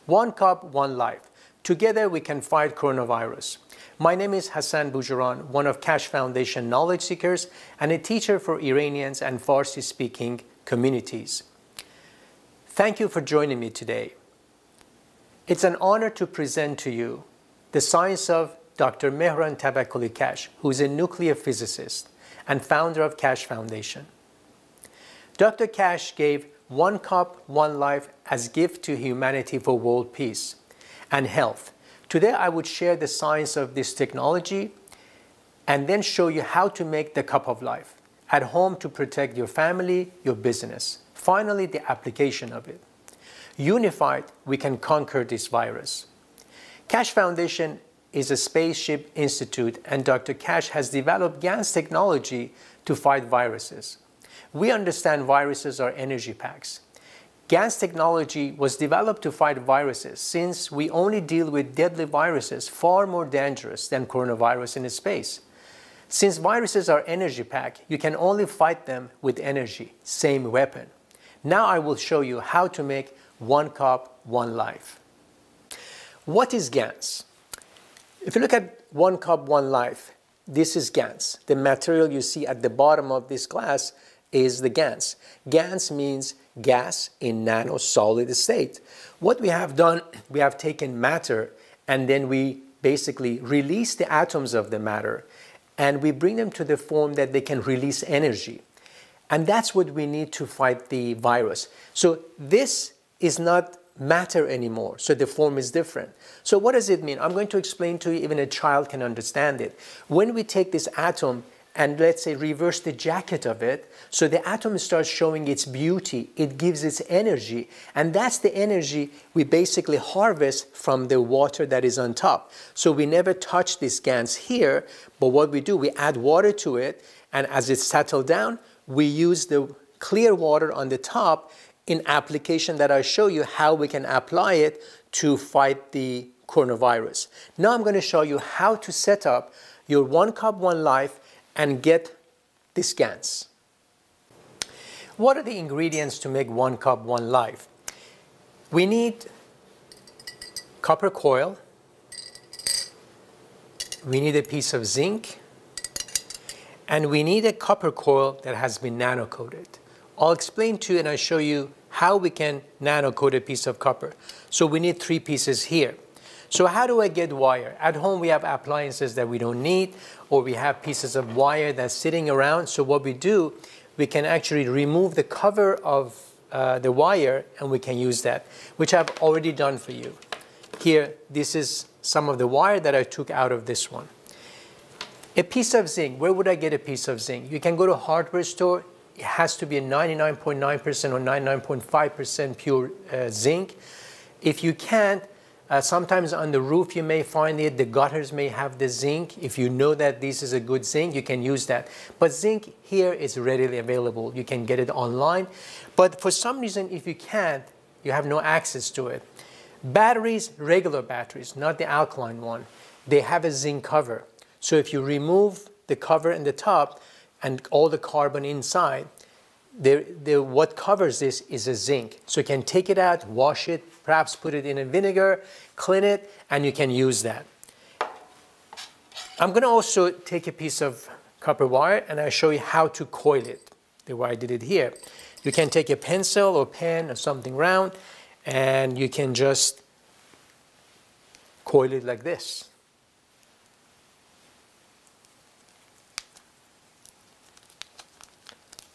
One cup, one life. Together we can fight coronavirus. My name is Hassan Boujaran, one of Cash Foundation knowledge seekers and a teacher for Iranians and Farsi-speaking communities. Thank you for joining me today. It's an honor to present to you the science of Dr. Mehran Tabakkoli Cash, who is a nuclear physicist and founder of Cash Foundation. Dr. Cash gave one cup, one life as gift to humanity for world peace and health. Today I would share the science of this technology and then show you how to make the cup of life at home to protect your family, your business. Finally, the application of it. Unified, we can conquer this virus. Cash Foundation is a spaceship institute, and Dr. Cash has developed Gans technology to fight viruses. We understand viruses are energy packs. Gans technology was developed to fight viruses since we only deal with deadly viruses far more dangerous than coronavirus in space. Since viruses are energy pack, you can only fight them with energy, same weapon. Now I will show you how to make one cup, one life. What is Gans? If you look at one cup, one life, this is Gans. The material you see at the bottom of this glass is the Gans. Gans means gas in nano-solid state. What we have done, we have taken matter and then we basically release the atoms of the matter and we bring them to the form that they can release energy. And that's what we need to fight the virus. So this is not matter anymore, so the form is different. So what does it mean? I'm going to explain to you, even a child can understand it. When we take this atom and let's say reverse the jacket of it, so the atom starts showing its beauty, it gives its energy, and that's the energy we basically harvest from the water that is on top. So we never touch this Gans here, but what we do, we add water to it, and as it settles down, we use the clear water on the top in application that I show you how we can apply it to fight the coronavirus. Now I'm going to show you how to set up your one cup, one life and get this Gans. What are the ingredients to make one cup, one life? We need copper coil. We need a piece of zinc. And we need a copper coil that has been nano-coated. I'll explain to you and I'll show you how we can nano-coat a piece of copper. So we need 3 pieces here. So how do I get wire? At home we have appliances that we don't need, or we have pieces of wire that's sitting around. So what we do, we can actually remove the cover of the wire and we can use that, which I've already done for you. Here, this is some of the wire that I took out of this one. A piece of zinc, where would I get a piece of zinc? You can go to a hardware store. It has to be a 99.9% or 99.5% pure zinc. If you can't, sometimes on the roof you may find it, the gutters may have the zinc. If you know that this is a good zinc, you can use that. But zinc here is readily available. You can get it online. But for some reason, if you can't, you have no access to it. Batteries, regular batteries, not the alkaline one, they have a zinc cover. So if you remove the cover in the top and all the carbon inside, what covers this is a zinc. So you can take it out, wash it, perhaps put it in a vinegar, clean it, and you can use that. I'm going to also take a piece of copper wire and I'll show you how to coil it, the way I did it here. You can take a pencil or pen or something round and you can just coil it like this.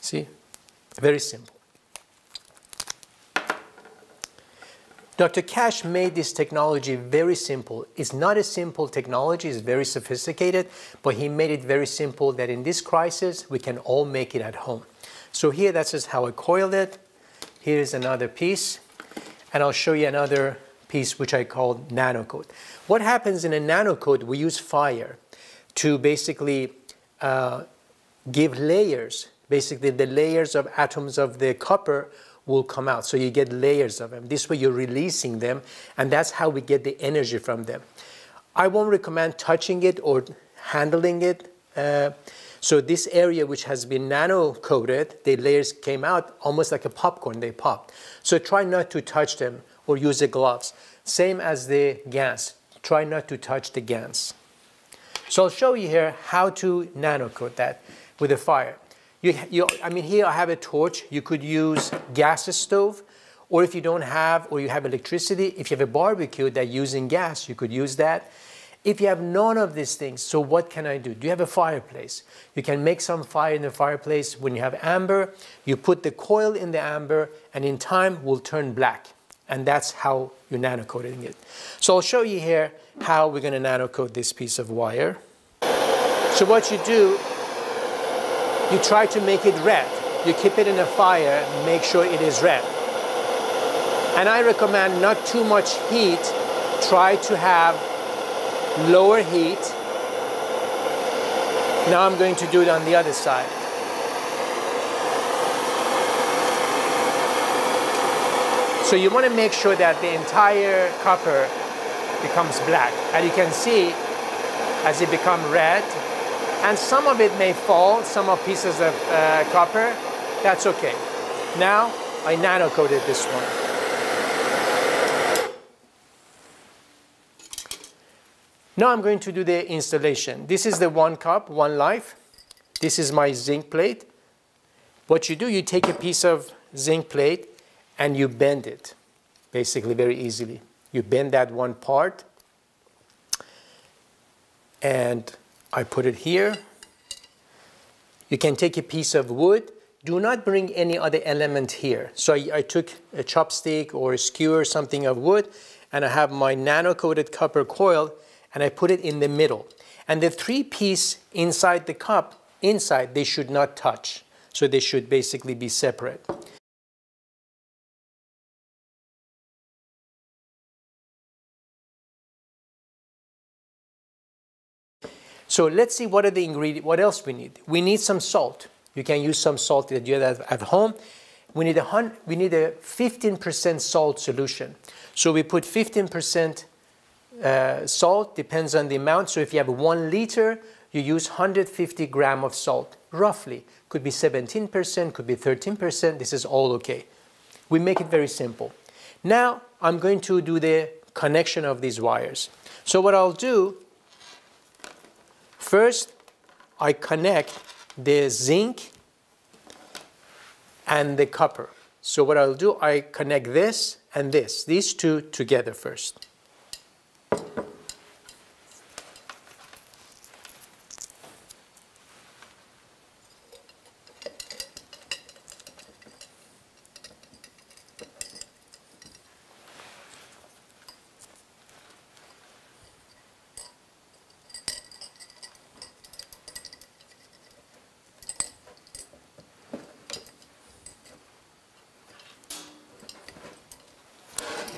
See? Very simple. Dr. Cash made this technology very simple. It's not a simple technology, it's very sophisticated, but he made it very simple that in this crisis, we can all make it at home. So here, that's just how I coiled it. Here's another piece, and I'll show you another piece which I call nano coat. What happens in a nano coat, we use fire to basically give layers. Basically, the layers of atoms of the copper will come out. So you get layers of them. This way you're releasing them, and that's how we get the energy from them. I won't recommend touching it or handling it. So this area which has been nano coated, the layers came out almost like a popcorn, they popped. So try not to touch them or use the gloves. Same as the Gans. Try not to touch the Gans. So I'll show you here how to nano coat that with a fire. I mean, here I have a torch. You could use gas stove, or if you don't have, or you have electricity, if you have a barbecue that's using gas, you could use that. If you have none of these things, so what can I do? Do you have a fireplace? You can make some fire in the fireplace. When you have amber, you put the coil in the amber, and in time will turn black. And that's how you're nano coating it. So I'll show you here how we're going to nano coat this piece of wire. So what you do, you try to make it red. You keep it in a fire, make sure it is red. And I recommend not too much heat. Try to have lower heat. Now I'm going to do it on the other side. So you want to make sure that the entire copper becomes black. And you can see as it becomes red, and some of it may fall, some of pieces of copper, that's okay. Now I nano coated this one. Now I'm going to do the installation. This is the 1 cup, 1 life. This is my zinc plate. What you do, you take a piece of zinc plate and you bend it, basically very easily. You bend that one part, and I put it here. You can take a piece of wood. Do not bring any other element here. So I took a chopstick or a skewer or something of wood, and I have my nano-coated copper coil, and I put it in the middle. And the 3 pieces inside the cup, they should not touch. So they should basically be separate. So let's see what are the ingredients, what else we need. We need some salt. You can use some salt that you have at home. We need a 15% salt solution. So we put 15% salt, depends on the amount. So if you have 1 liter, you use 150 grams of salt, roughly. Could be 17%, could be 13%. This is all okay. We make it very simple. Now I'm going to do the connection of these wires. So what I'll do, first I connect the zinc and the copper. So what I'll do, I connect this and this, these two together first.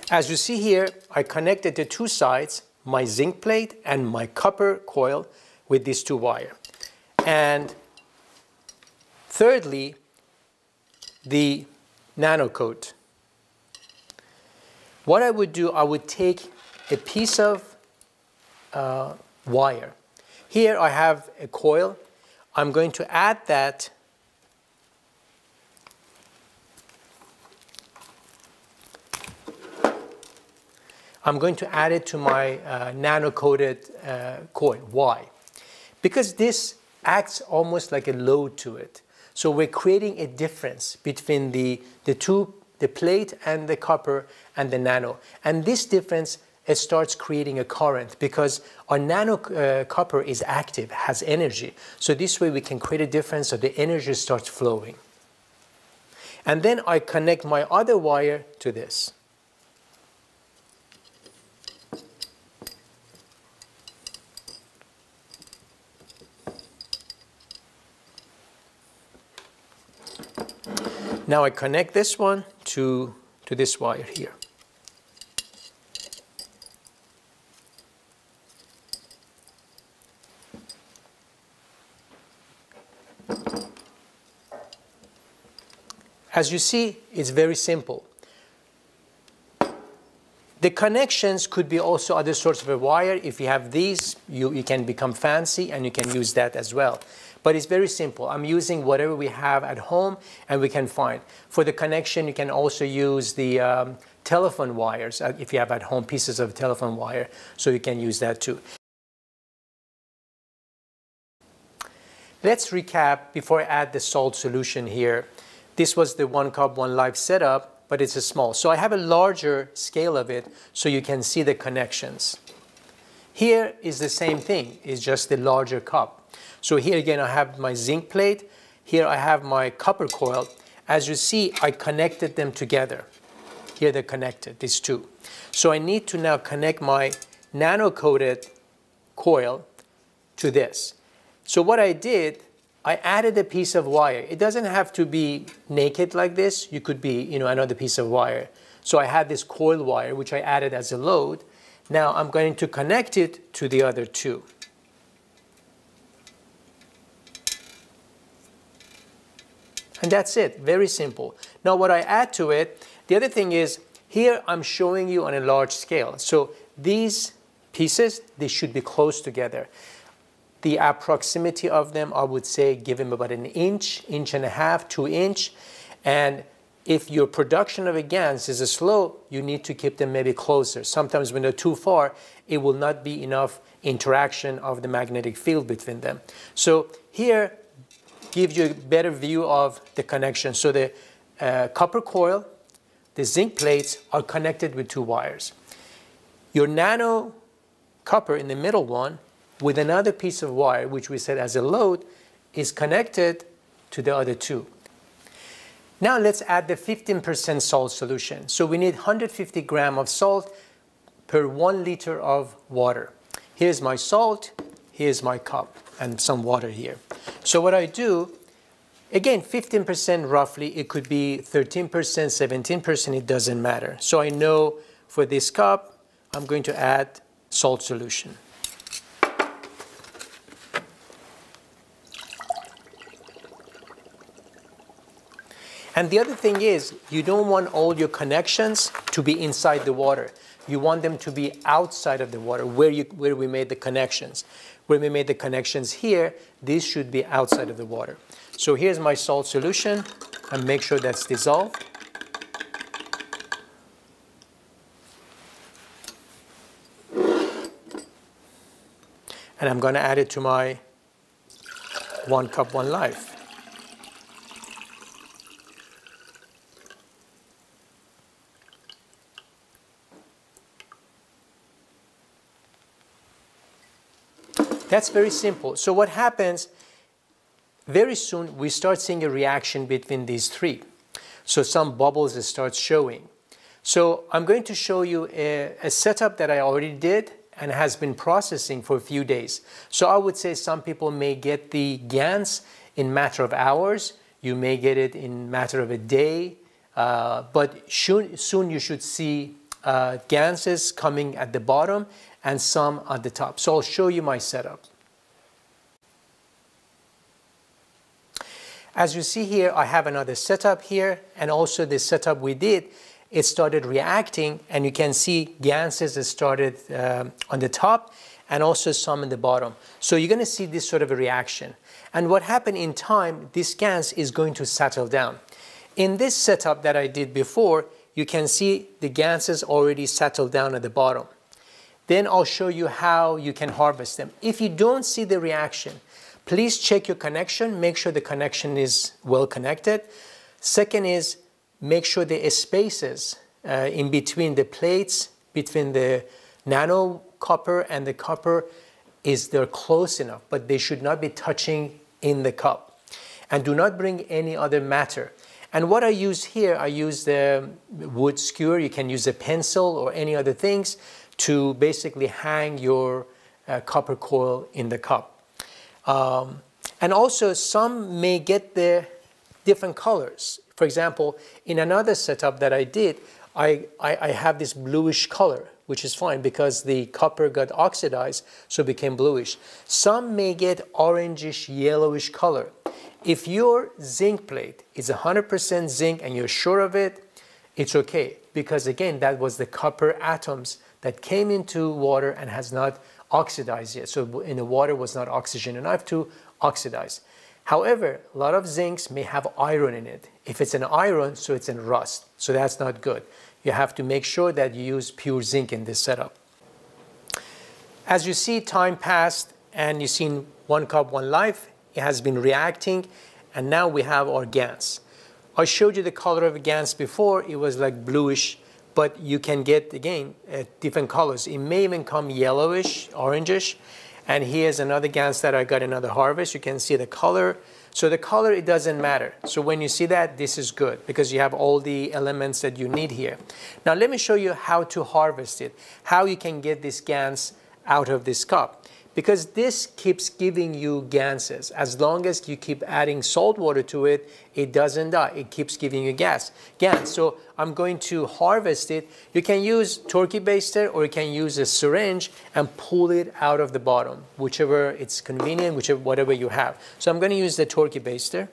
As you see here, I connected the 2 sides, my zinc plate and my copper coil, with these 2 wires. And thirdly, the nano coat. What I would do, I would take a piece of wire. Here I have a coil. I'm going to add that it to my nano-coated coil. Why? Because this acts almost like a load to it. So we're creating a difference between the plate and the copper and the nano. And this difference, it starts creating a current because our nano copper is active, has energy. So this way we can create a difference so the energy starts flowing. And then I connect my other wire to this. Now I connect this one to this wire here. As you see, it's very simple. The connections could be also other sorts of a wire. If you have these, you can become fancy and you can use that as well. But it's very simple. I'm using whatever we have at home and we can find. For the connection, you can also use the telephone wires if you have at home pieces of telephone wire, so you can use that too. Let's recap before I add the salt solution here. This was the 1 cup 1 life setup, but it's a small. So I have a larger scale of it so you can see the connections. Here is the same thing, it's just the larger cup. So here again I have my zinc plate, here I have my copper coil. As you see, I connected them together. Here they're connected, these two. So I need to now connect my nano coated coil to this. So what I did, I added a piece of wire. It doesn't have to be naked like this. You could be, another piece of wire. So I had this coil wire, which I added as a load. Now I'm going to connect it to the other two. And that's it, very simple. Now what I add to it, the other thing is, here I'm showing you on a large scale. So these pieces, they should be close together. The approximity of them, I would say, give them about an inch, inch and a half, 2 inch. And if your production of a Gans is slow, you need to keep them maybe closer. Sometimes when they're too far, it will not be enough interaction of the magnetic field between them. So here gives you a better view of the connection. So the copper coil, the zinc plates are connected with 2 wires. Your nano copper in the middle one with another piece of wire, which we said as a load, is connected to the other 2. Now let's add the 15% salt solution. So we need 150 grams of salt per 1 liter of water. Here's my salt, here's my cup, and some water here. So what I do, again, 15% roughly, it could be 13%, 17%, it doesn't matter. So I know for this cup, I'm going to add salt solution. And the other thing is, you don't want all your connections to be inside the water. You want them to be outside of the water, where we made the connections. Where we made the connections here, these should be outside of the water. So here's my salt solution, and make sure that's dissolved. And I'm going to add it to my 1 cup 1 life. That's very simple. So what happens, very soon we start seeing a reaction between these 3. So some bubbles start showing. So I'm going to show you a setup that I already did and has been processing for a few days. So I would say some people may get the Gans in matter of hours. You may get it in matter of a day. But soon you should see Ganses coming at the bottom and some at the top. So I'll show you my setup. As you see here, I have another setup here, and also the setup we did, it started reacting, and you can see Ganses started on the top and also some in the bottom. So you're going to see this sort of a reaction. And what happened in time, this Gans is going to settle down. In this setup that I did before, you can see the Ganses already settled down at the bottom. Then I'll show you how you can harvest them. If you don't see the reaction, please check your connection, make sure the connection is well connected. Second is, make sure the spaces in between the plates, between the nano copper and the copper, they're close enough, but they should not be touching in the cup. And do not bring any other matter. And what I use here, I use the wood skewer. You can use a pencil or any other things to basically hang your copper coil in the cup. And also some may get the different colors. For example, in another setup that I did, I have this bluish color, which is fine because the copper got oxidized, so it became bluish. Some may get orangish, yellowish color. If your zinc plate is 100% zinc and you're sure of it, it's okay. Because again, that was the copper atoms that came into water and has not oxidized yet. So in the water was not oxygen enough to oxidize. However, a lot of zincs may have iron in it. If it's an iron, so it's in rust. So that's not good. You have to make sure that you use pure zinc in this setup. As you see, time passed and you've seen 1 cup, 1 life. It has been reacting and now we have our Gans. I showed you the color of a Gans before. It was like bluish, but you can get, again, different colors. It may even come yellowish, orangish. And here's another Gans that I got another harvest. You can see the color. So the color, it doesn't matter. So when you see that, this is good because you have all the elements that you need here. Now let me show you how to harvest it, how you can get this Gans out of this cup. Because this keeps giving you Ganses. As long as you keep adding salt water to it, it doesn't die. It keeps giving you Gans. So I'm going to harvest it. You can use turkey baster or you can use a syringe and pull it out of the bottom, whichever it's convenient, whatever you have. So I'm going to use the turkey baster.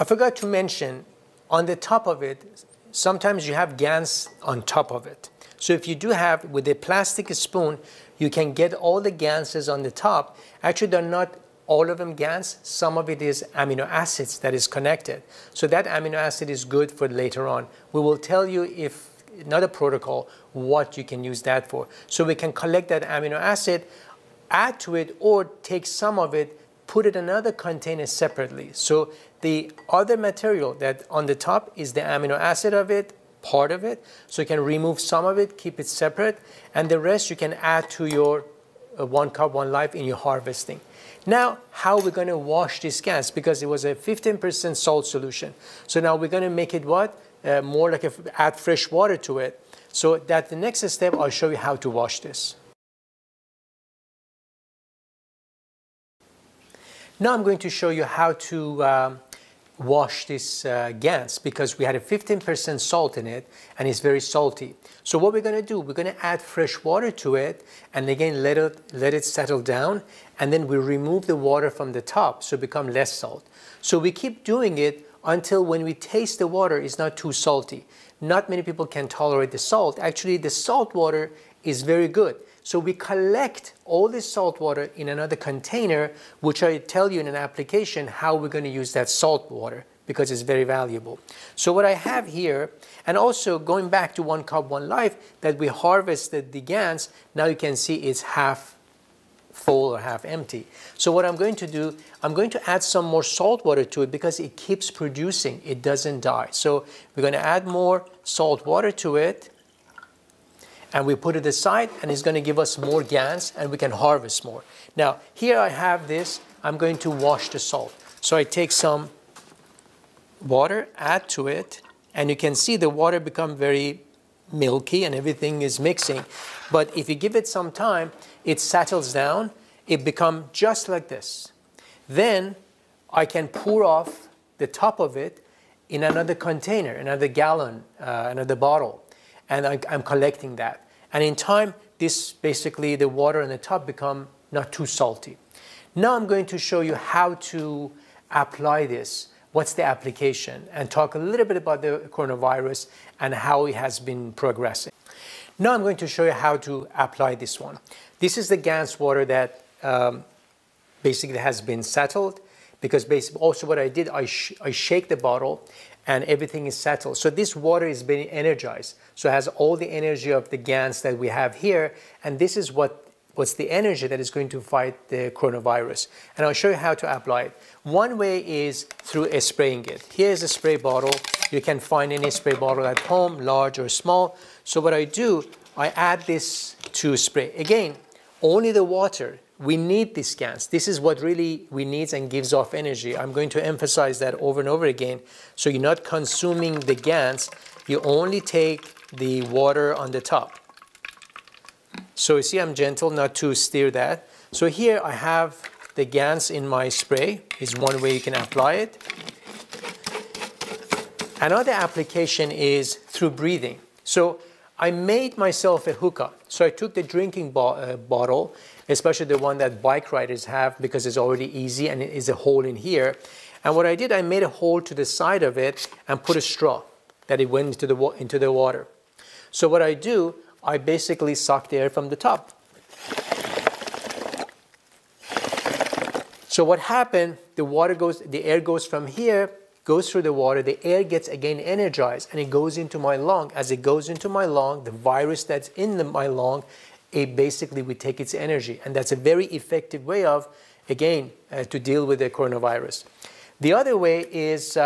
I forgot to mention, on the top of it, sometimes you have Gans on top of it. So if you do have, with a plastic spoon, you can get all the Ganses on the top. Actually, they're not all of them Gans. Some of it is amino acids that is connected. So that amino acid is good for later on. We will tell you, if not a protocol, what you can use that for. So we can collect that amino acid, add to it, or take some of it, put it in another container separately. So the other material that on the top is the amino acid of it, part of it. So you can remove some of it, keep it separate, and the rest you can add to your 1 cup, 1 life in your harvesting. Now, how are we going to wash this Gans? Because it was a 15% salt solution. So now we're going to make it what? More like add fresh water to it. So that the next step, I'll show you how to wash this. Now I'm going to show you how to wash this Gans, because we had a 15% salt in it and it's very salty. So what we're going to do, we're going to add fresh water to it and again let it settle down, and then we remove the water from the top so it becomes less salt. So we keep doing it until when we taste the water, it's not too salty. Not many people can tolerate the salt. Actually, the salt water is very good. So we collect all this salt water in another container, which I tell you in an application how we're going to use that salt water, because it's very valuable. So what I have here, and also going back to 1 cup, 1 life, that we harvested the Gans, now you can see it's half full or half empty. So what I'm going to do, I'm going to add some more salt water to it because it keeps producing, it doesn't die. So we're going to add more salt water to it, and we put it aside, and it's going to give us more Gans and we can harvest more. Now here I have this, I'm going to wash the salt. So I take some water, add to it, and you can see the water become very milky and everything is mixing. But if you give it some time, it settles down, it becomes just like this. Then I can pour off the top of it in another container, another gallon, another bottle. And I'm collecting that. And in time, this basically, the water on the top become not too salty. Now I'm going to show you how to apply this. What's the application? And talk a little bit about the coronavirus and how it has been progressing. Now I'm going to show you how to apply this one. This is the Gans water that basically has been settled, because basically also what I did, I shake the bottle and everything is settled. So this water is being energized. So it has all the energy of the Gans that we have here. And this is what's the energy that is going to fight the coronavirus. And I'll show you how to apply it. One way is through spraying it. Here's a spray bottle. You can find any spray bottle at home, large or small. So what I do, I add this to spray. Again, only the water. We need this Gans. This is what really we need and gives off energy. I'm going to emphasize that over and over again. So you're not consuming the Gans. You only take the water on the top. So you see I'm gentle not to steer that. So here I have the Gans in my spray, is one way you can apply it. Another application is through breathing. So I made myself a hookah. So I took the drinking bottle, especially the one that bike riders have because it's already easy and it is a hole in here. And what I did, I made a hole to the side of it and put a straw that it went into the water. So what I do, I basically suck the air from the top. So what happened, the air goes from here, goes through the water, the air gets again energized and it goes into my lung. As it goes into my lung, the virus that's in my lung, it basically will take its energy. And that's a very effective way of, again, to deal with the coronavirus. The other way is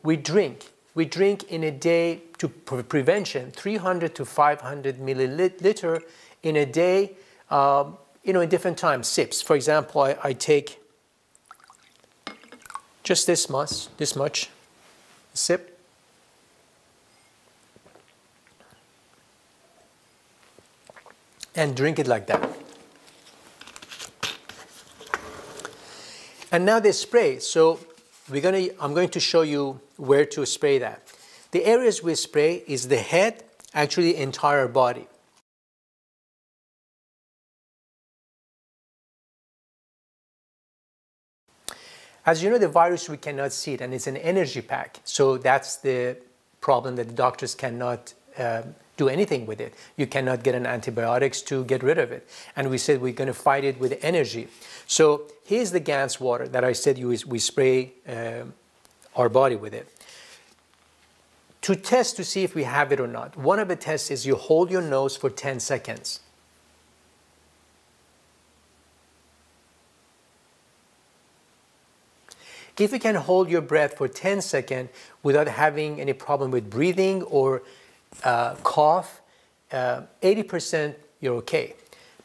we drink. We drink in a day to prevention, 300 to 500 milliliter in a day, in different times, sips. For example, I take just this much, sip. And drink it like that. And now the spray. So I'm going to show you where to spray that. The areas we spray is the head, actually entire body. As you know, the virus, we cannot see it, and it's an energy pack. So that's the problem, that the doctors cannot do anything with it. You cannot get an antibiotics to get rid of it. And we said we're going to fight it with energy. So here's the Gans water that I said we spray our body with it. To test to see if we have it or not, one of the tests is you hold your nose for 10 seconds. If you can hold your breath for 10 seconds without having any problem with breathing or cough, 80% you're okay.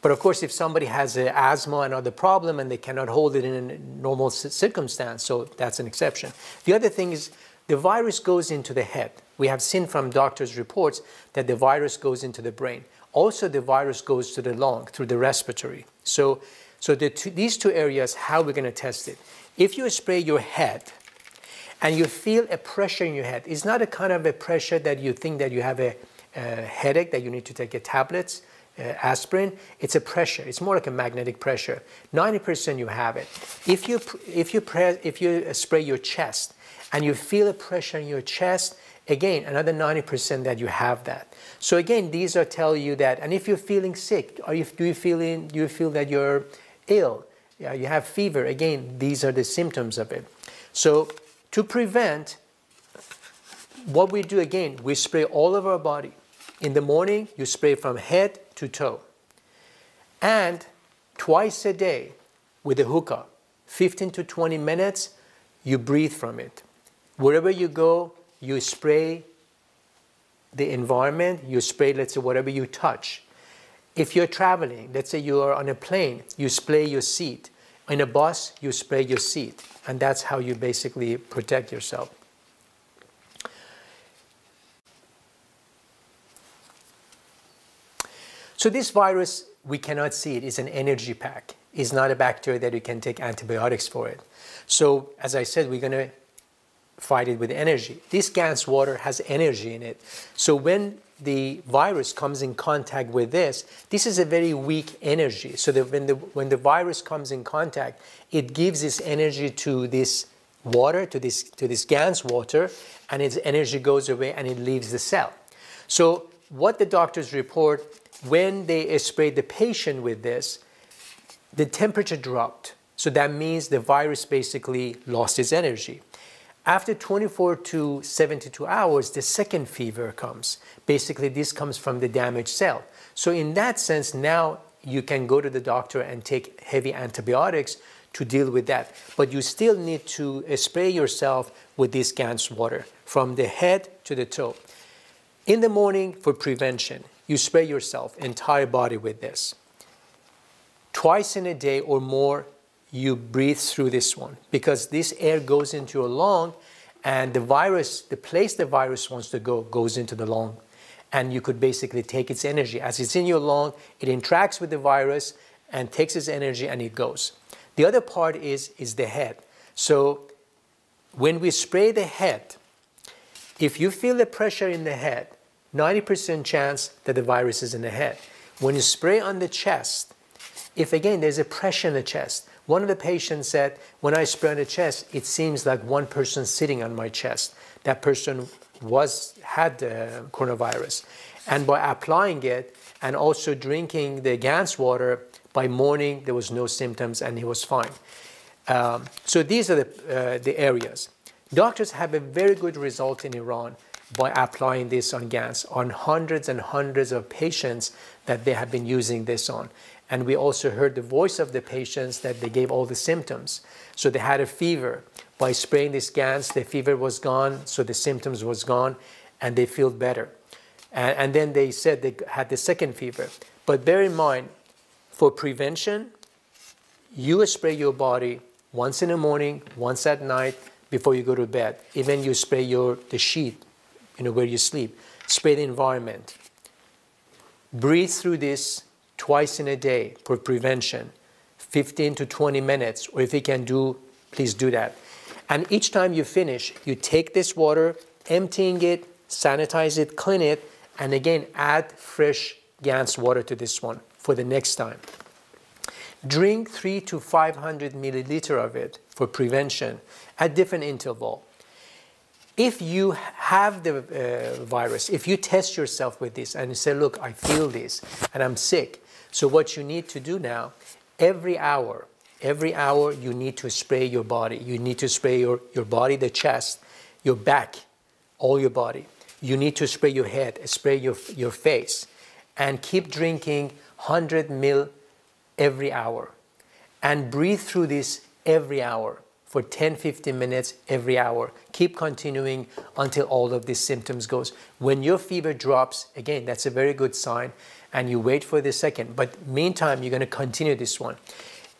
But of course, if somebody has asthma and other problem and they cannot hold it in a normal circumstance, so that's an exception. The other thing is the virus goes into the head. We have seen from doctors' reports that the virus goes into the brain. Also, the virus goes to the lung through the respiratory. So these two areas, how we're going to test it. If you spray your head and you feel a pressure in your head, it's not a kind of a pressure that you think that you have a headache, that you need to take a tablets, aspirin. It's a pressure. It's more like a magnetic pressure. 90% you have it. If you spray your chest and you feel a pressure in your chest, again, another 90% that you have that. So again, these are tell you that. And if you're feeling sick, do you feel that you're ill? Yeah, you have fever. Again, these are the symptoms of it. So to prevent, what we do again, we spray all over our body. In the morning, you spray from head to toe. And twice a day with a hookah, 15 to 20 minutes, you breathe from it. Wherever you go, you spray the environment, you spray, let's say, whatever you touch. If you're traveling, let's say you are on a plane, you spray your seat. In a bus, you spray your seat. And that's how you basically protect yourself. So this virus, we cannot see it. It's an energy pack. It's not a bacteria that you can take antibiotics for it. So as I said, we're going to fight it with energy. This Gans water has energy in it. So when the virus comes in contact with this is a very weak energy. So that when the virus comes in contact, it gives this energy to this water, to this Gans water, and its energy goes away and it leaves the cell. So what the doctors report, when they sprayed the patient with this, the temperature dropped. So that means the virus basically lost its energy. After 24 to 72 hours, the second fever comes. Basically, this comes from the damaged cell. So in that sense, now you can go to the doctor and take heavy antibiotics to deal with that. But you still need to spray yourself with this Gans water from the head to the toe. In the morning, for prevention, you spray yourself, entire body with this. Twice in a day or more, you breathe through this one, because this air goes into your lung and the virus, the place the virus wants to go, goes into the lung. and you could basically take its energy. As it's in your lung, it interacts with the virus and takes its energy and it goes. The other part is the head. So when we spray the head, if you feel the pressure in the head, 90% chance that the virus is in the head. When you spray on the chest, if again there's a pressure in the chest, one of the patients said, when I spray on the chest, it seems like one person sitting on my chest. That person had coronavirus. And by applying it and also drinking the Gans water, by morning there was no symptoms and he was fine. So these are the areas. Doctors have a very good result in Iran by applying this on Gans, on hundreds and hundreds of patients that they have been using this on. And we also heard the voice of the patients that they gave all the symptoms. So they had a fever. By spraying this Gans, the fever was gone, so the symptoms was gone, and they feel better. And then they said they had the second fever. But bear in mind, for prevention, you spray your body once in the morning, once at night, before you go to bed. Even you spray the sheet, where you sleep. Spray the environment. Breathe through this twice in a day for prevention, 15 to 20 minutes, or if you can do, please do that. And each time you finish, you take this water, emptying it, sanitize it, clean it, and again, add fresh Gans water to this one for the next time. Drink 300 to 500 milliliter of it for prevention at different interval. If you have the virus, if you test yourself with this and you say, look, I feel this and I'm sick. So what you need to do now, every hour you need to spray your body. You need to spray your body, the chest, your back, all your body. You need to spray your head, spray your face, and keep drinking 100 ml every hour. And breathe through this every hour for 10-15 minutes every hour. Keep continuing until all of these symptoms goes. When your fever drops, again, that's a very good sign, and you wait for the second. But meantime, you're going to continue this one.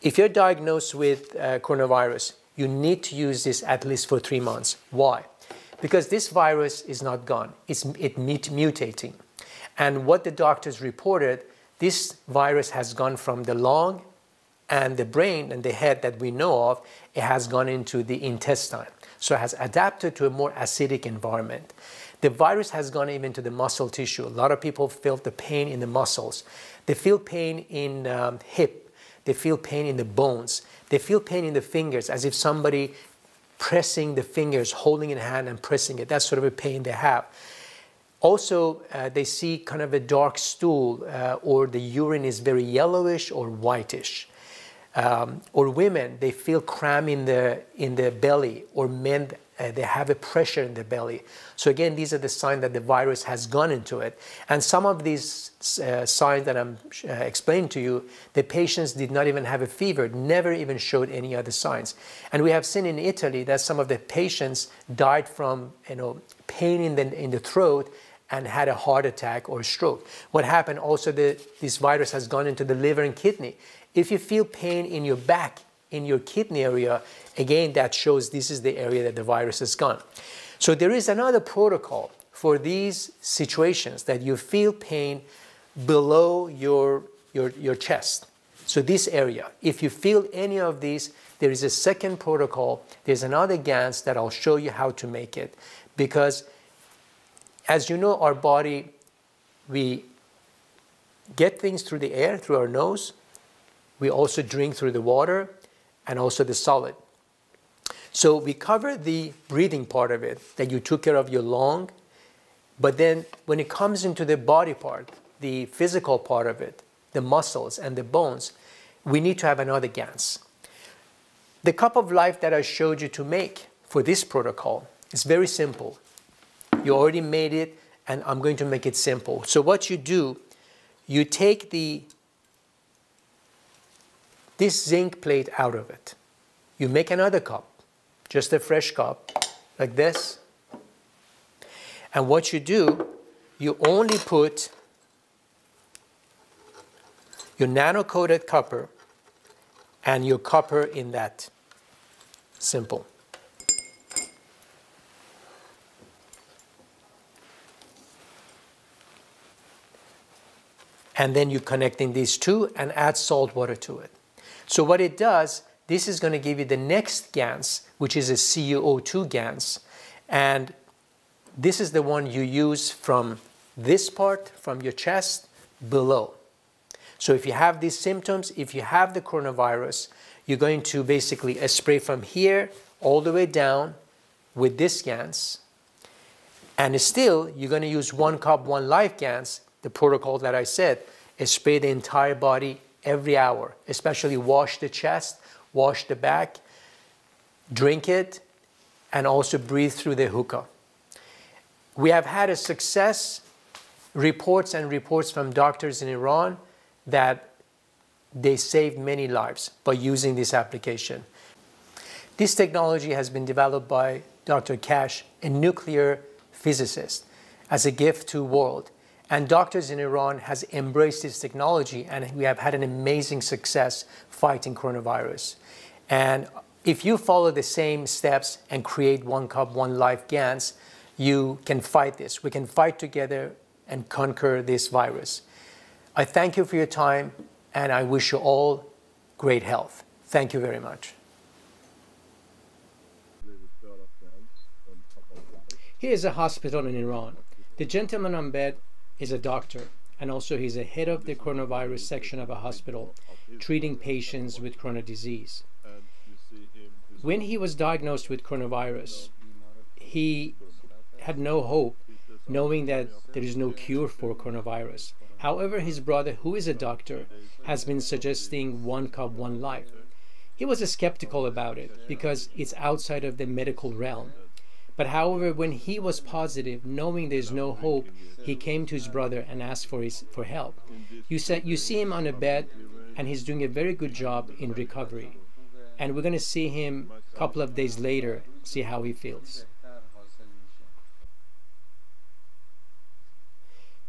If you're diagnosed with coronavirus, you need to use this at least for 3 months. Why? Because this virus is not gone. It's mutating. And what the doctors reported, this virus has gone from the lung and the brain and the head that we know of, it has gone into the intestine. So it has adapted to a more acidic environment. The virus has gone even to the muscle tissue. A lot of people feel the pain in the muscles. They feel pain in hip. They feel pain in the bones. They feel pain in the fingers, as if somebody pressing the fingers, holding in a hand and pressing it. That's sort of a pain they have. Also, they see kind of a dark stool, or the urine is very yellowish or whitish. Or women, they feel cramp in the belly, or men, they have a pressure in the belly. So again, these are the signs that the virus has gone into it. And some of these signs that I'm explaining to you, the patients did not even have a fever, never even showed any other signs. And we have seen in Italy that some of the patients died from pain in the throat and had a heart attack or stroke. What happened also, this virus has gone into the liver and kidney. If you feel pain in your back, in your kidney area, again, that shows this is the area that the virus has gone. So there is another protocol for these situations that you feel pain below your chest. So this area, if you feel any of these, there is a second protocol. There's another Gans that I'll show you how to make it. Because as you know, our body, we get things through the air, through our nose. We also drink through the water and also the solid. So we cover the breathing part of it, that you took care of your lung. But then when it comes into the body part, the physical part of it, the muscles and the bones, we need to have another Gans. The cup of life that I showed you to make for this protocol is very simple. You already made it, and I'm going to make it simple. So what you do, you take this zinc plate out of it. You make another cup, just a fresh cup, like this. And what you do, you only put your nano-coated copper and your copper in that. Simple. And then you're connecting these two and add salt water to it. So what it does, this is going to give you the next Gans, which is a CuO2 Gans. And this is the one you use from this part, from your chest, below. So if you have these symptoms, if you have the coronavirus, you're going to basically spray from here all the way down with this Gans. And still, you're going to use 1 cup, 1 life Gans, the protocol that I said, is spray the entire body every hour, especially wash the chest, wash the back, drink it, and also breathe through the hookah. We have had a success, reports from doctors in Iran that they saved many lives by using this application. This technology has been developed by Dr. Kash, a nuclear physicist, as a gift to the world. And doctors in Iran has embraced this technology, and we have had an amazing success fighting coronavirus. And if you follow the same steps and create 1 cup, 1 life Gans, you can fight this. We can fight together and conquer this virus. I thank you for your time, and I wish you all great health. Thank you very much. Here is a hospital in Iran. The gentleman on bed is a doctor, and also he's a head of the coronavirus section of a hospital, treating patients with corona disease. When he was diagnosed with coronavirus, he had no hope, knowing that there is no cure for coronavirus. However, his brother, who is a doctor, has been suggesting 1 cup, 1 life. He was skeptical about it because it's outside of the medical realm. But however, when he was positive, knowing there's no hope, he came to his brother and asked for help. You see him on a bed, and he's doing a very good job in recovery. And we're going to see him a couple of days later, see how he feels.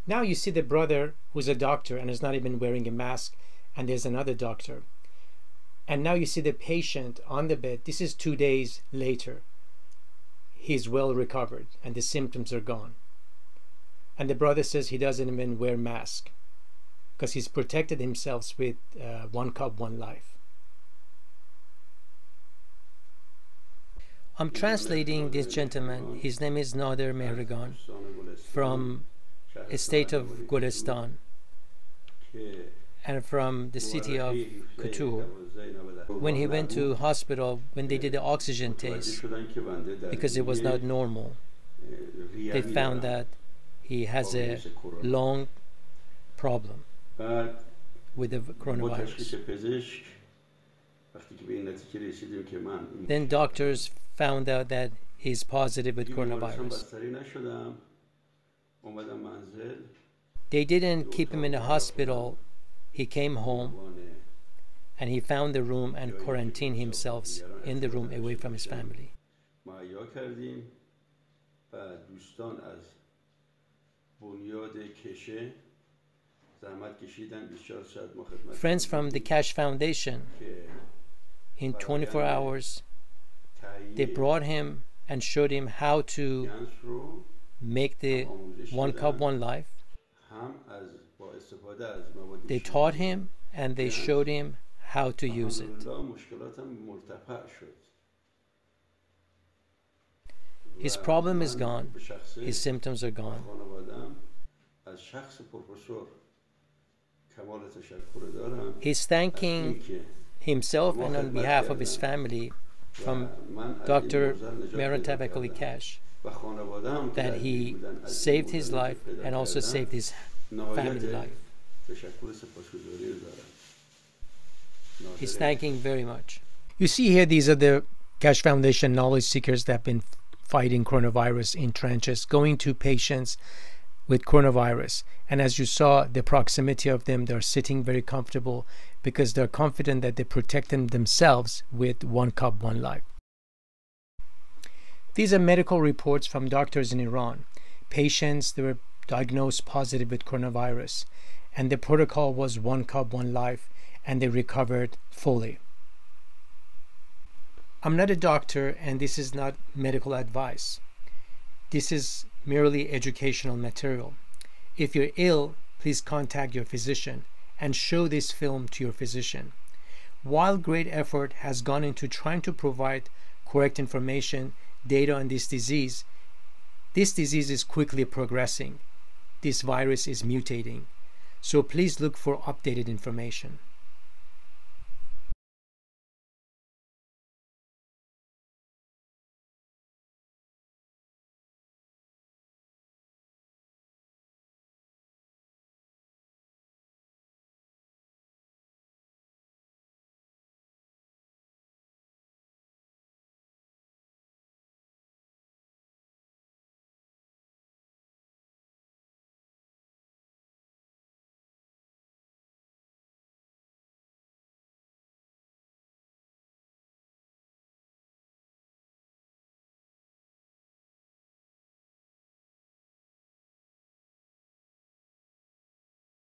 Now you see the brother who's a doctor and is not even wearing a mask, and there's another doctor. And now you see the patient on the bed. This is 2 days later. He's well recovered and the symptoms are gone. And the brother says he doesn't even wear mask because he's protected himself with 1 cup, 1 life. I'm translating this gentleman. His name is Nader Mehrigan from the state of Golestan and from the city of Couture. When he went to hospital, when they did the oxygen test, because it was not normal, they found that he has a lung problem with the coronavirus. Then doctors found out that he's positive with coronavirus. They didn't keep him in the hospital. He came home and he found the room and quarantined himself in the room away from his family. Friends from the Kash Foundation, in 24 hours, they brought him and showed him how to make the 1 cup, 1 life. They taught him and they showed him how to use it. His problem is gone. His symptoms are gone. He's thanking himself and on behalf of his family from Dr. Mehran Kash that he saved his life and also saved his family life. He's thanking very much. You see here, these are the Kash Foundation knowledge seekers that have been fighting coronavirus in trenches, going to patients with coronavirus. And as you saw, the proximity of them, they're sitting very comfortable because they're confident that they protect themselves with 1 cup, 1 life. These are medical reports from doctors in Iran. Patients, they were diagnosed positive with coronavirus, and the protocol was 1 cup, 1 life, and they recovered fully. I'm not a doctor, and this is not medical advice. This is merely educational material. If you're ill, please contact your physician and show this film to your physician. While great effort has gone into trying to provide correct information, data on this disease is quickly progressing. This virus is mutating. So please look for updated information.